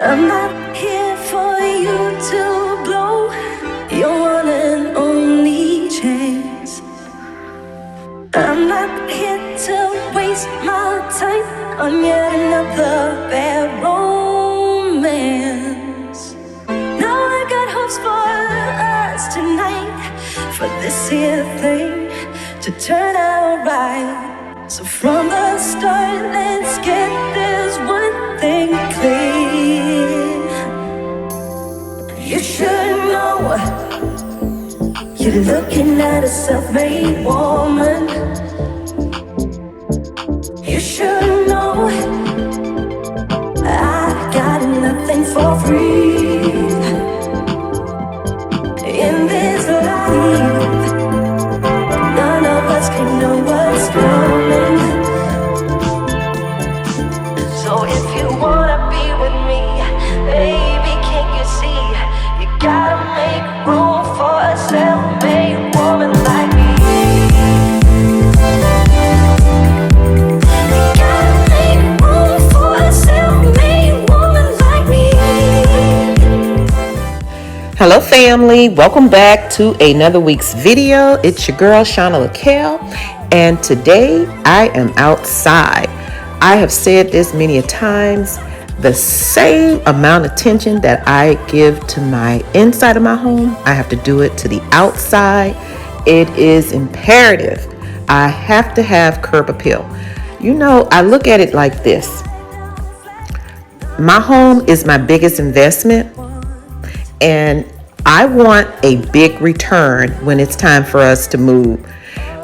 I'm not here for you to blow your one and only chance. I'm not here to waste my time on yet another bad romance. Now I got hopes for us tonight, for this here thing to turn out right. So from the start, let's get this one thing clear. You should know you're looking at a self-made woman. You should know I got nothing for free in this life. None of us can know what's coming. So if you wanna be with me, baby, can't you see? You gotta make room for a self-made woman like me. You gotta make room for a self-made woman like me. Hello family, welcome back to another week's video. It's your girl Shauna LaCale, and today I am outside. I have said this many a times, the same amount of attention that I give to my inside of my home, I have to do it to the outside. It is imperative. I have to have curb appeal. You know, I look at it like this. My home is my biggest investment, and I want a big return when it's time for us to move.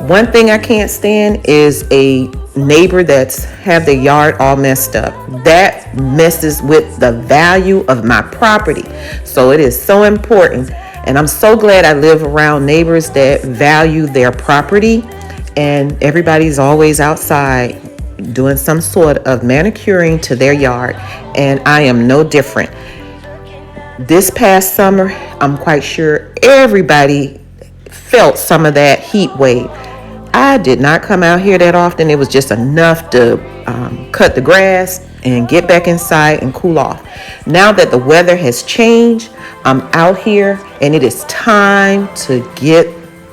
One thing I can't stand is a neighbor that's have their yard all messed up. That messes with the value of my property. So it is so important, and I'm so glad I live around neighbors that value their property, and everybody's always outside doing some sort of manicuring to their yard, and I am no different. This past summer, I'm quite sure everybody felt some of that heat wave. I did not come out here that often. It was just enough to cut the grass and get back inside and cool off. Now that the weather has changed, I'm out here and it is time to get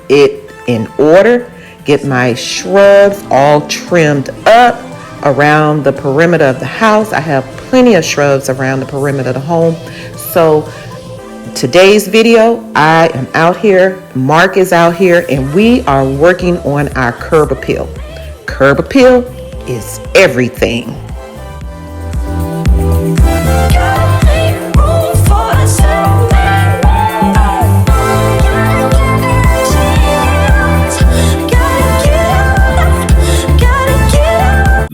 it in order, get my shrubs all trimmed up around the perimeter of the house. I have plenty of shrubs around the perimeter of the home. So today's video, I am out here, Mark is out here, and we are working on our curb appeal. Curb appeal is everything. Gotta make room for a self-made woman. Gotta get up, gotta get up.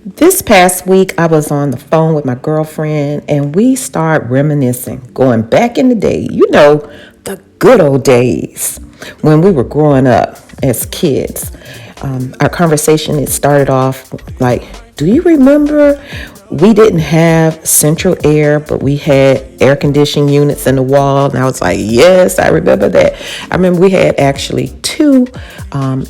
This past week, I was on the phone with my girlfriend and we started reminiscing, going back in the day, you know, the good old days when we were growing up as kids. Our conversation, it started off like, do you remember we didn't have central air, but we had air conditioning units in the wall? And I was like, yes, I remember that. I remember we had actually two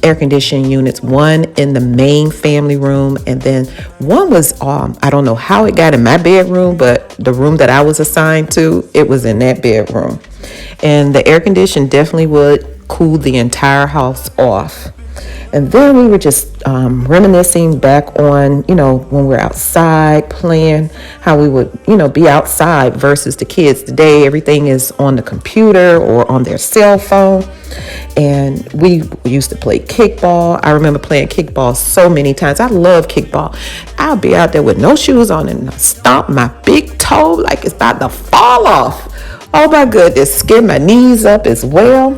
air conditioning units, one in the main family room, and then one was, I don't know how it got in my bedroom, but the room that I was assigned to, it was in that bedroom. And the air condition definitely would cool the entire house off. And then we were just reminiscing back on, you know, when we're outside playing, how we would, you know, be outside versus the kids today. Everything is on the computer or on their cell phone. And we used to play kickball. I remember playing kickball so many times. I love kickball. I'll be out there with no shoes on and I stomp my big toe like it's about to fall off. Oh my goodness, skin my knees up as well.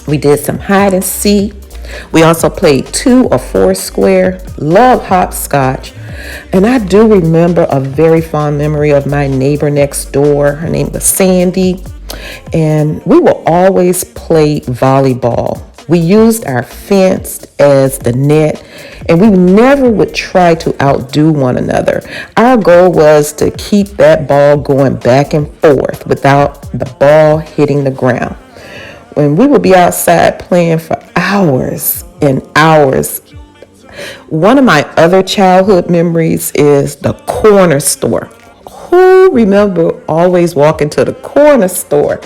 We did some hide and seek. We also played 2 or 4 square, love hopscotch. And I do remember a very fond memory of my neighbor next door. Her name was Sandy. And we will always play volleyball. We used our fence as the net, and we never would try to outdo one another. Our goal was to keep that ball going back and forth without the ball hitting the ground. When we would be outside playing for hours and hours, One of my other childhood memories is the corner store. Who remember always walking to the corner store?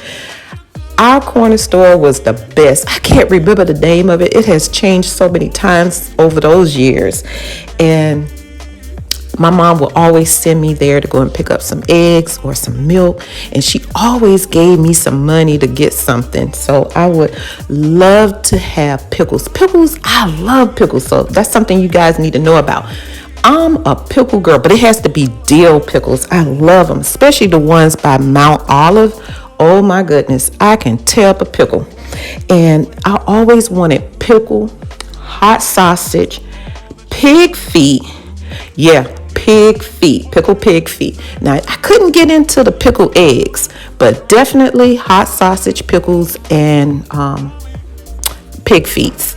Our corner store was the best. I can't remember the name of it. It has changed so many times over those years. And my mom would always send me there to go and pick up some eggs or some milk. And she always gave me some money to get something. So I would love to have pickles. Pickles, I love pickles. So that's something you guys need to know about. I'm a pickle girl, but it has to be dill pickles. I love them, especially the ones by Mount Olive. Oh my goodness, I can tear up a pickle. And I always wanted pickle, hot sausage, pig feet. Yeah, pig feet, pickle pig feet. Now, I couldn't get into the pickle eggs, but definitely hot sausage, pickles, and pig feet.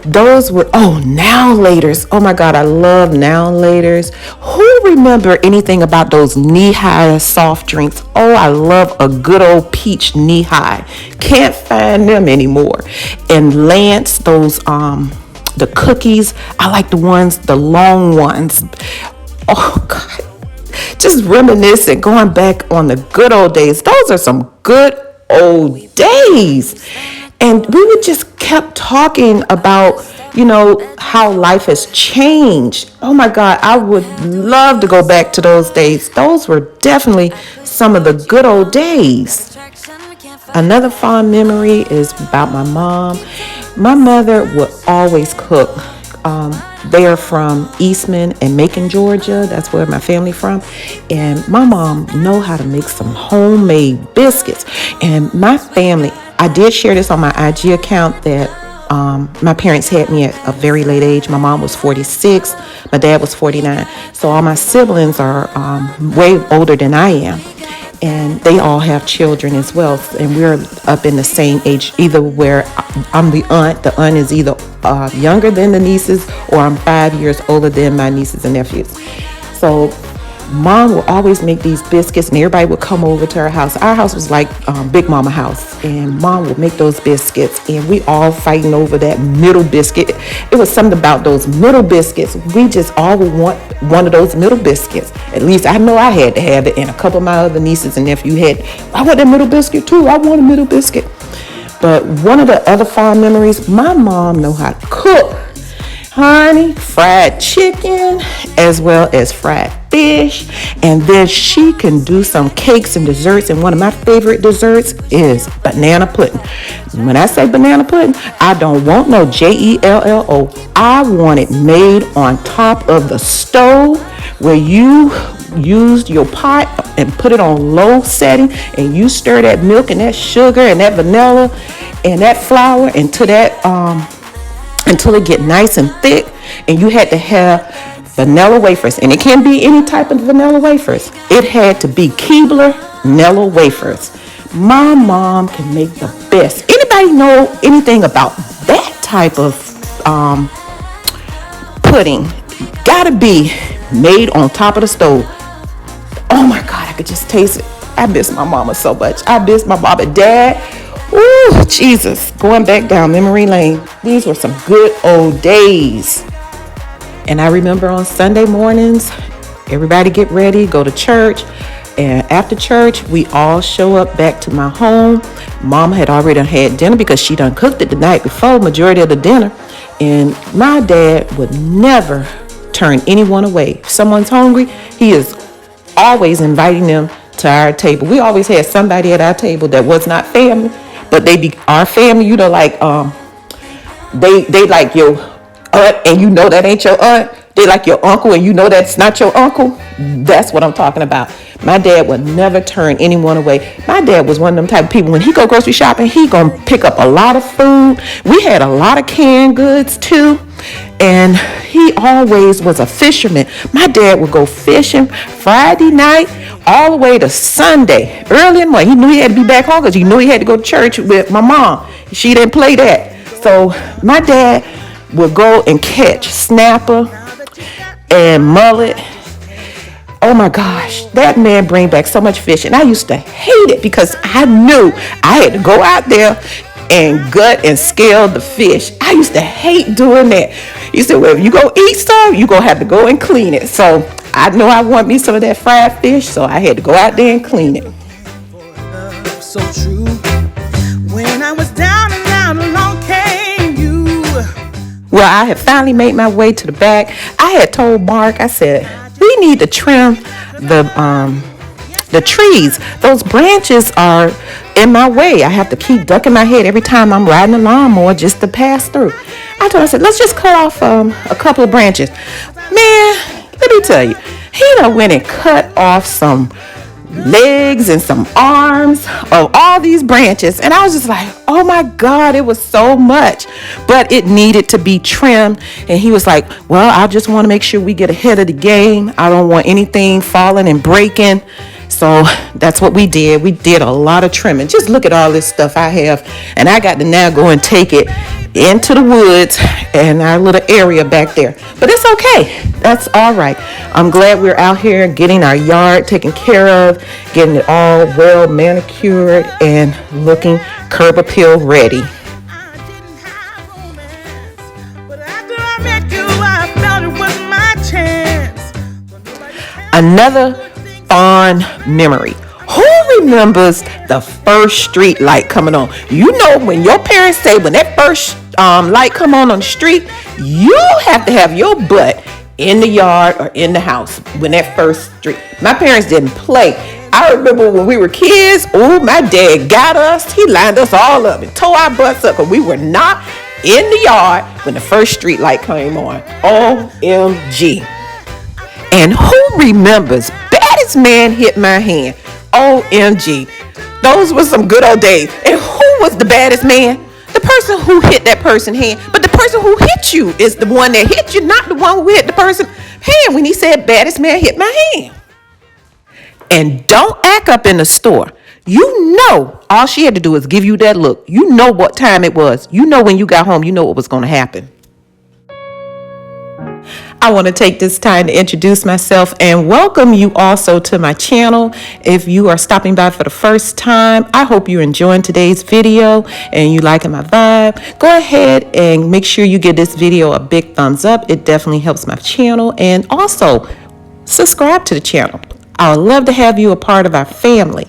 Those were, now laters. Oh my God, I love now laters. Who remember anything about those knee-high soft drinks? Oh, I love a good old peach knee-high. Can't find them anymore. And Lance, those, the cookies, I like the long ones. Oh God, just reminiscing, going back on the good old days. Those are some good old days. And we would just kept talking about, how life has changed. Oh my God, I would love to go back to those days. Those were definitely some of the good old days. Another fond memory is about my mom. My mother would always cook. They are from Eastman and Macon, Georgia. That's where my family from. And my mom know how to make some homemade biscuits. And my family, I did share this on my IG account that my parents had me at a very late age. My mom was 46. My dad was 49. So all my siblings are way older than I am. And they all have children as well. And we're up in the same age, either where I'm the aunt. The aunt is either younger than the nieces, or I'm 5 years older than my nieces and nephews. So Mom would always make these biscuits, and everybody would come over to our house. Our house was like Big Mama house, and Mom would make those biscuits, and we all fighting over that middle biscuit. It was something about those middle biscuits. We just all would want one of those middle biscuits. At least I know I had to have it, and a couple of my other nieces and nephews had. I want that middle biscuit too. I want a middle biscuit. But one of the other fond memories, my mom know how to cook. Honey, fried chicken, as well as fried fish. And then she can do some cakes and desserts. And one of my favorite desserts is banana pudding. When I say banana pudding, I don't want no Jello. I want it made on top of the stove, where you used your pot and put it on low setting, and you stir that milk and that sugar and that vanilla and that flour into that until it get nice and thick. And you had to have vanilla wafers, and it can't be any type of vanilla wafers. It had to be Keebler vanilla wafers. My mom can make the best. Anybody know anything about that type of pudding? Gotta be made on top of the stove. Oh my God, I could just taste it. I miss my mama so much. I miss my mom and dad. Ooh, Jesus. Going back down memory lane. These were some good old days. And I remember on Sunday mornings, everybody get ready, go to church. And after church, we all show up back to my home. Mama had already had dinner because she done cooked it the night before, majority of the dinner. And my dad would never turn anyone away. If someone's hungry, he is always inviting them to our table. We always had somebody at our table that was not family, but they be our family. You know, like they like your aunt, and you know that ain't your aunt. They like your uncle, and you know that's not your uncle. That's what I'm talking about. My dad would never turn anyone away. My dad was one of them type of people, when he go grocery shopping, he gonna pick up a lot of food. We had a lot of canned goods too. And he always was a fisherman. My dad would go fishing Friday night all the way to Sunday, early in the morning. He knew he had to be back home because he knew he had to go to church with my mom. She didn't play that. So my dad would go and catch snapper and mullet. Oh my gosh, that man bring back so much fish. And I used to hate it because I knew I had to go out there and gut and scale the fish. I used to hate doing that. He said, well, if you go eat some, you gonna have to go and clean it. So I know I want me some of that fried fish, so I had to go out there and clean it. So true. When I was down and out, along came you. Well, I had finally made my way to the back. I had told Mark, I said, we need to trim the trees. Those branches are in my way. I have to keep ducking my head every time I'm riding a lawnmower just to pass through. I told him, I said, let's just cut off a couple of branches. Man, let me tell you, he done went and cut off some legs and some arms of all these branches, and I was just like, oh my God, it was so much, but it needed to be trimmed. And he was like, well, I just want to make sure we get ahead of the game. I don't want anything falling and breaking. So that's what we did. We did a lot of trimming. Just look at all this stuff I have, and I got to now go and take it into the woods and our little area back there. But it's okay. That's all right. I'm glad we're out here getting our yard taken care of, getting it all well manicured and looking curb appeal ready. Another fond memory. Who remembers the first street light coming on? You know, when your parents say when that first light come on the street, you have to have your butt in the yard or in the house when that first street. My parents didn't play. I remember when we were kids, oh, my dad got us. He lined us all up and tore our butts up, but we were not in the yard when the first street light came on. OMG. And who remembers baddest man hit my hand? OMG. Those were some good old days. And who was the baddest man? The person who hit that person's hand. But the person who hit you is the one that hit you, not the one who hit the person's hand when he said baddest man hit my hand. And don't act up in the store. You know, all she had to do was give you that look. You know what time it was. You know when you got home, you know what was going to happen. I want to take this time to introduce myself and welcome you also to my channel. If you are stopping by for the first time, I hope you're enjoying today's video and you liking my vibe. Go ahead and make sure you give this video a big thumbs up. It definitely helps my channel, and also subscribe to the channel. I would love to have you a part of our family.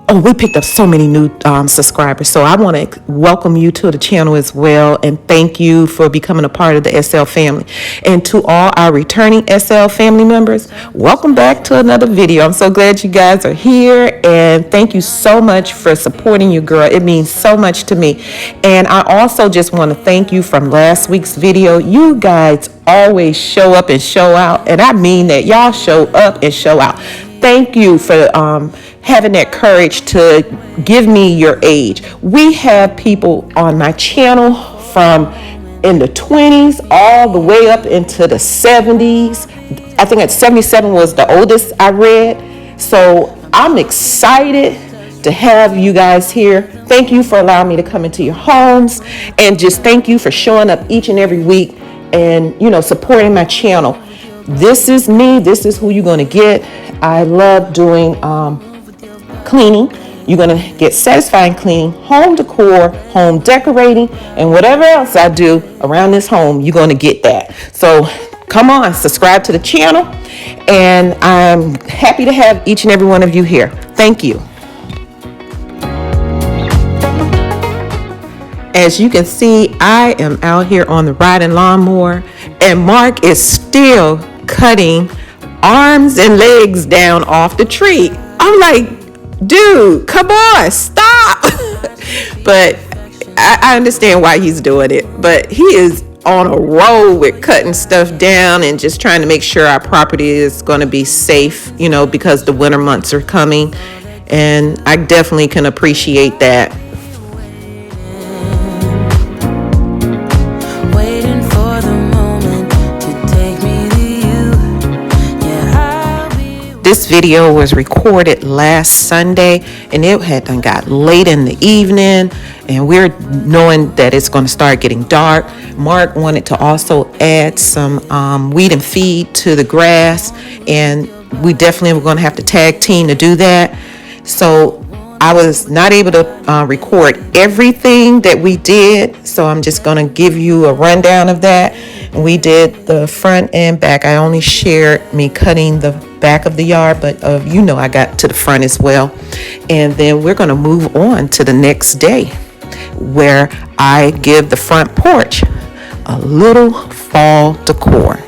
Oh, we picked up so many new subscribers, so I want to welcome you to the channel as well, and thank you for becoming a part of the SL family. And to all our returning SL family members, welcome back to another video. I'm so glad you guys are here, and thank you so much for supporting your girl. It means so much to me. And I also just want to thank you from last week's video. You guys always show up and show out, and I mean that. Y'all show up and show out. Thank you for having that courage to give me your age. We have people on my channel from in the 20s all the way up into the 70s. I think at 77 was the oldest I read. So I'm excited to have you guys here. Thank you for allowing me to come into your homes, and just thank you for showing up each and every week and, you know, supporting my channel. This is me. This is who you're going to get. I love doing cleaning. You're going to get satisfying cleaning, home decor, home decorating, and whatever else I do around this home, you're going to get that. So come on, subscribe to the channel, and I'm happy to have each and every one of you here. Thank you. As you can see, I am out here on the riding lawnmower, and Mark is still cutting arms and legs down off the tree. I'm like, dude, come on, stop. But I understand why he's doing it. But he is on a roll with cutting stuff down and just trying to make sure our property is going to be safe, you know, because the winter months are coming. And I definitely can appreciate that. This video was recorded last Sunday, and it had done got late in the evening, and we're knowing that it's going to start getting dark. Mark wanted to also add some weed and feed to the grass, and we definitely were going to have to tag team to do that. So I was not able to record everything that we did, so I'm just going to give you a rundown of that. We did the front and back. I only shared me cutting the back of the yard, but I got to the front as well. And then we're going to move on to the next day, where I give the front porch a little fall decor.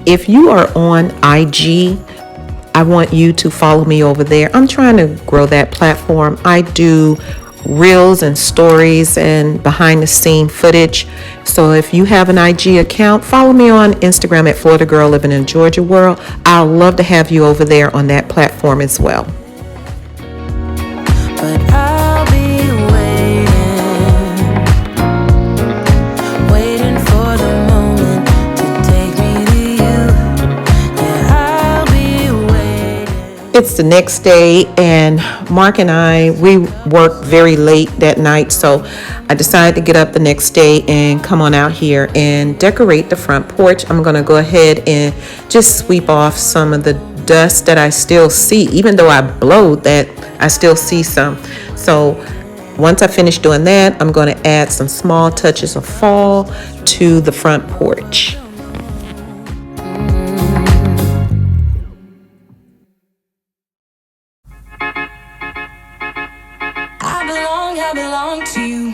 If you are on IG, I want you to follow me over there. I'm trying to grow that platform. I do reels and stories and behind the scene footage. So if you have an IG account, follow me on Instagram at Florida Girl Living in Georgia World. I'll love to have you over there on that platform as well. But I'll be waiting for the moment to take me to you. Yeah, I'll be waiting. It's the next day, and Mark and I, we worked very late that night, so I decided to get up the next day and come on out here and decorate the front porch. I'm going to go ahead and just sweep off some of the dust that I still see. Even though I blowed that, I still see some. So once I finish doing that, I'm going to add some small touches of fall to the front porch. I belong to you.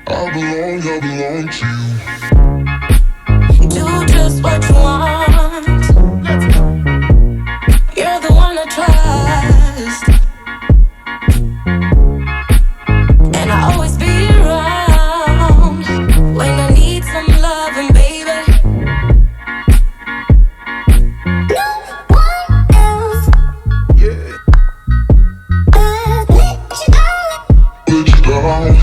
I belong to you. Do just what you want. You're the one I trust, and I always be around when I need some loving, baby. No one else. Yeah. Let you down.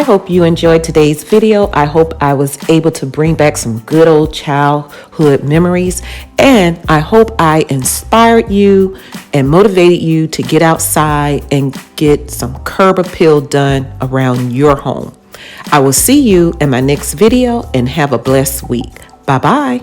I hope you enjoyed today's video. I hope I was able to bring back some good old childhood memories. And I hope I inspired you and motivated you to get outside and get some curb appeal done around your home. I will see you in my next video and have a blessed week. Bye-bye.